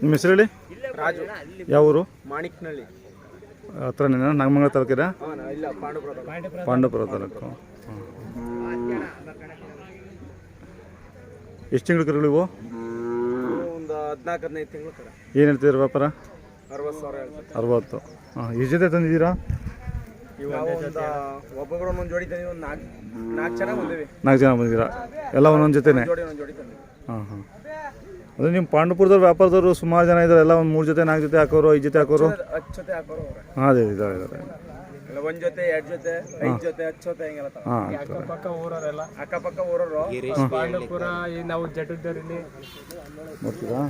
ನಿಮ್ಮ ಹೆಸರು ಹೇಳಿ? ರಾಜು. ಯಾವ ಊರು? ಮಾಣಿಕ್ನಳ್ಳಿ ಹತ್ರನೇನಾ? ನಾಗಮಂಗಲ ತಾಲೂಕಿರಾ? ಇಲ್ಲ, ಪಾಂಡವಪುರ ತಾಲೂಕು. ಎಷ್ಟು ತಿಂಗಳು ಕರುಗಳು ಇವು? ಒಂದು 14-15 ತಿಂಗಳು. ಏನು ಹೇಳ್ತಿದ್ರು ವ್ಯಾಪಾರ? 60,000 60. ಎಷ್ಟು ಜೊತೆ ತಂದಿದ್ದೀರಾ? ಒಬ್ಬೊಬ್ಬರು ಒಂದೊಂದು ಜೋಡಿ ತಂದಿದ್ದೀವಿ. ಒಂದು 4 ಜನ ಬಂದಿವಿ. 4 ಜನ ಬಂದಿದ್ದೀರಾ? ಎಲ್ಲ ಒಂದೊಂದು ಜೊತೆನೆ? ಒಂದೊಂದು ಜೋಡಿ ತಂದಿವಿ. ಹಾಂ. ಅದೇ ನಿಮ್ಮ ಪಾಂಡವಪುರದವ್ರು ವ್ಯಾಪಾರದವರು ಸುಮಾರು ಜನ ಇದ್ದಾರೆ. ಎಲ್ಲ ಒಂದು 3 ಜೊತೆ 4 ಜೊತೆ ಹಾಕೋರು, 5 ಜೊತೆ ಹಾಕೋರು? 10 ಜೊತೆ ಹಾಕೋರು. ಹಾಂ, ಅದೇ ಇದ್ದಾರೆ. ಒಂದು ಜೊತೆ, 2 ಜೊತೆ, 5 ಜೊತೆ, 10 ಜೊತೆ ಹಿಂಗೆಲ್ಲ. ಹಾಂ, ಅಕ್ಕಪಕ್ಕ ಊರವರು. ಪಾಂಡವಪುರ ನಾವು ಜಟದಲ್ಲಿ ನೋಡ್ತೀರಾ?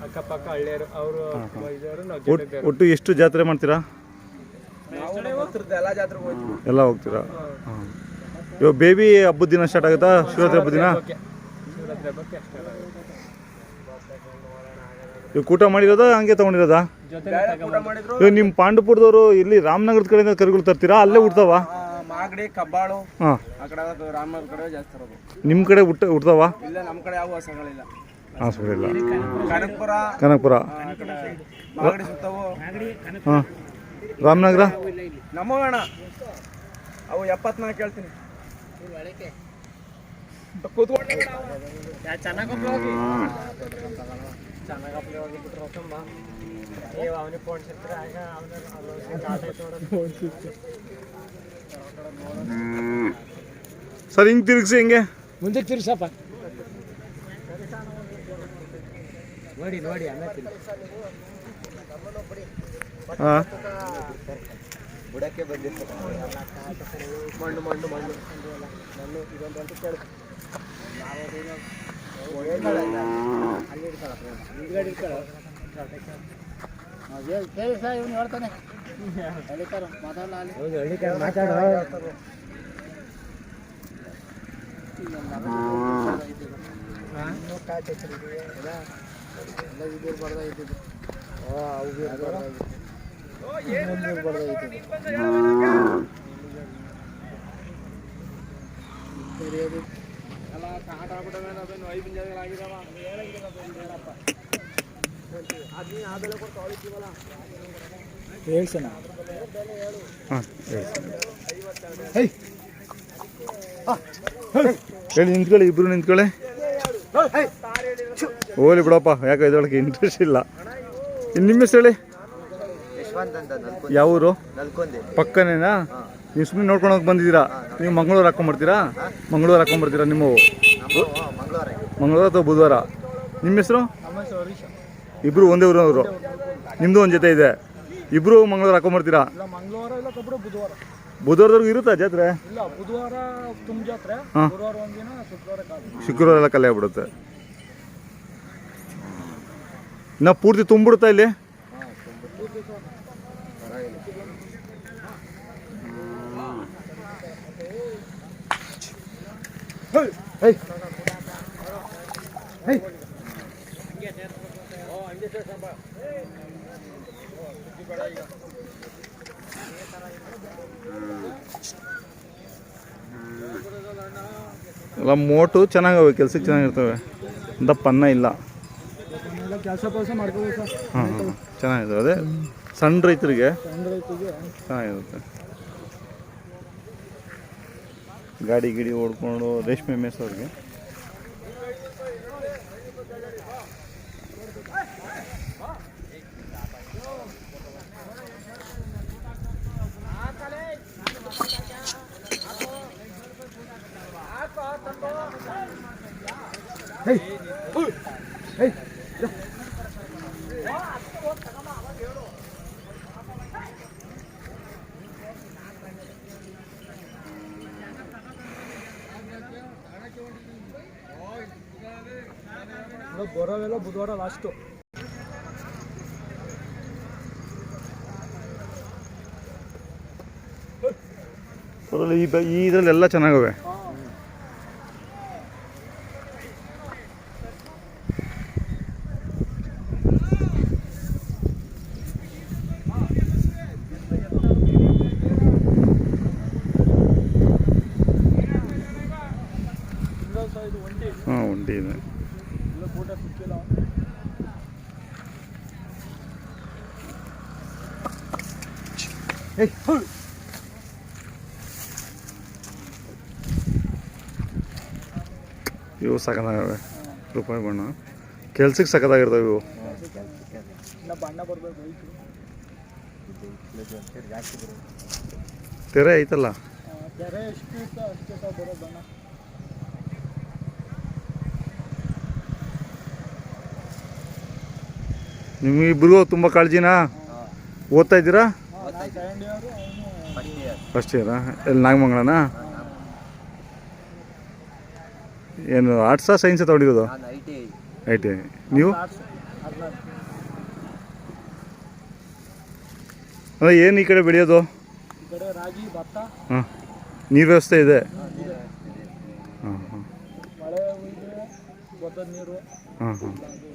ಅಕ್ಕಪಕ್ಕ ಹಳ್ಳಿಯರು ಅವರು. ಒಟ್ಟು ಎಷ್ಟು ಜಾತ್ರೆ ಮಾಡ್ತೀರಾ? ಎಲ್ಲ ಜಾತ್ರೆಗೆ ಹೋಗ್ತೀವಿ. ಎಲ್ಲ ಹೋಗ್ತೀರಾ? ಹಾಂ. ಇವಾಗ ಬೇಬಿ ಹಬ್ಬದ ದಿನ ಸ್ಟಾರ್ಟ್ ಆಗುತ್ತಾ? ಶಿವರಾತ್ರಿ ಹಬ್ಬದ ದಿನ? ಇವಾಗ ಊಟ ಮಾಡಿರೋದಾ ಹಂಗೆ ತೊಗೊಂಡಿರೋದಾ? ಇವಾಗ ನಿಮ್ಮ ಪಾಂಡವಪುರದವರು ಇಲ್ಲಿ ರಾಮನಗರದ ಕಡೆಯಿಂದ ಕರುಗಳು ತರ್ತೀರಾ? ಅಲ್ಲೇ ಹುಡ್ತಾವ? ಮಾಗಡಿ, ಕಬ್ಬಾಳು. ಹಾಂ. ಆ ಕಡೆ ರಾಮನಗರ ಕಡೆ ಜಾಸ್ತಿ ತರೋದು. ನಿಮ್ಮ ಕಡೆ ಹುಡ್ತಾವ? ಇಲ್ಲ, ನಮ್ಮ ಕಡೆ ಯಾವ ಹಸಗಳಿಲ್ಲ. ಹಸುಗಳಿಲ್ಲ. ಕನಕಪುರ, ಕನಕಪುರ, ಮಾಗಡಿ ಸುತ್ತವು. ಹಾಂ. ರಾಮನಗರ ನಮ್ಮೋಣ ಅವು 74 ಹೇಳ್ತೀನಿ. ಕೂತ್ಕೊಂಡು ಚೆನ್ನಾಗಿ ಸರ್ ಹಿಂಗೆ ತಿರುಗಿಸಿ, ಹಿಂಗೆ ಮುಂದೆ ತಿರ್ಸಪ್ಪ. ನೋಡಿ ಹಾಂ. ಬುಡಕ್ಕೆ ಬಂದಿತ್ತು. ಮಣ್ಣು ಇದೊಂದು ಕೇಳು. ಕೇಳಿ ಸರ್, ಇವನು ಹೇಳ್ತಾನೆ. ಮಾತಾಡೋ. ಹೇಳ್ಸಣ. ಹೇಳಿ, ನಿಂತ್ಕೊಳ್ಳಿ, ಇಬ್ರು ನಿಂತ್ಕೊಳ್ಳಿ. ಹೋಗ್ಲಿ ಬಿಡಪ್ಪ, ಯಾಕೆ ಇದೊಳಗೆ ಇಂಟ್ರೆಸ್ಟ್ ಇಲ್ಲ. ನಿಮ್ಮ ಹೆಸರು ಹೇಳಿ? ಯಾವ ಊರು? ಪಕ್ಕನೇನಾ? ನೀವು ಸುಮ್ಮನೆ ನೋಡ್ಕೊಂಡು ಹೋಗಿ ಬಂದಿದ್ದೀರಾ? ನೀವು ಮಂಗಳೂರು ಹಾಕೊಂಡ್ಬರ್ತೀರಾ? ಮಂಗಳೂರು ಹಾಕೊಂಡ್ಬರ್ತೀರಾ? ನಿಮ್ಮವು ಮಂಗಳೂರು ಅಥವಾ ಬುಧವಾರ? ನಿಮ್ಮ ಹೆಸರು? ಇಬ್ಬರು ಒಂದೇ ಊರವರು? ನಿಮ್ಮದು ಒಂದು ಜೊತೆ ಇದೆ, ಇಬ್ಬರು ಮಂಗಳೂರು ಹಾಕೊಂಡ್ಬರ್ತೀರಾ? ಬುಧವಾರದವ್ರಿಗೆ ಇರುತ್ತಾ ಜಾತ್ರೆ? ಹಾಂ, ಶುಕ್ರವಾರ ಎಲ್ಲ ಕಲೆ ಆಗ್ಬಿಡುತ್ತೆ. ಇನ್ನು ಪೂರ್ತಿ ತುಂಬಿಡುತ್ತಾ ಇಲ್ಲಿ? ಎಲ್ಲ ಮೋಟು ಚೆನ್ನಾಗವೆ, ಕೆಲ್ಸಕ್ಕೆ ಚೆನ್ನಾಗಿರ್ತವೆ, ದಪ್ಪ ಅನ್ನ ಇಲ್ಲ. ಹಾಂ, ಚೆನ್ನಾಗಿದೆ. ಅದೇ ಸಣ್ಣ ರೈತರಿಗೆ ಚೆನ್ನಾಗಿರುತ್ತೆ. ಗಾಡಿ ಗಿಡಿ ಓಡ್ಕೊಂಡು ರೇಷ್ಮೆ ಮೇಸೋರಿಗೆ. ಬರೋವೆಲ್ಲ ಬುಧವಾರ ಲಾಸ್ಟು. ಈ ಇದರಲ್ಲೆಲ್ಲ ಚೆನ್ನಾಗವೆ. ಹಾಂ, ಒಂಟಿ ಇದೆ. ಇವು ಸಖತ್ತಾಗವೆ ರೂಪಾಯಿ ಬಣ್ಣ ಕೆಲ್ಸಕ್ಕೆ ಸಖತ್ತಾಗಿರ್ತವೆ ಇವು ಬಣ್ಣ ಬರ್ಬೇಕು ತೆರೆ ಐತಲ್ಲ ತೆರೆ ಎಷ್ಟು ಇತ್ತು ಅಷ್ಟೇ ಸಹ ಬರೋ ಬಣ್ಣ ನಿಮ್ಮಿಬ್ರಿಗೂ ತುಂಬ ಕಾಳಜಿನಾ ಓದ್ತಾ ಇದ್ದೀರಾ ಸೆಕೆಂಡ್ ಇಯರು ಅವನು ಫಸ್ಟ್ ಇಯರಾ ಎಲ್ಲಿ ನಾಗಮಂಗಲನಾ ಏನು ಆರ್ಟ್ಸಾ ಸೈನ್ಸಾ ತಗೊಂಡಿರೋದು ಐ ಟಿ ಐ ನೀವು ಅಂದರೆ ಏನು ಈ ಕಡೆ ಬೆಳೆಯೋದು ಈ ಕಡೆ ರಾಗಿ ಭತ್ತ ಹಾಂ ನೀರು ವ್ಯವಸ್ಥೆ ಇದೆ ಹಾಂ ಹಾಂ ಮಳೆ ಹುಯ್ದ್ರೆ ಗೊತ್ತದ ನೀರು ಹಾಂ ಹಾಂ ಅದು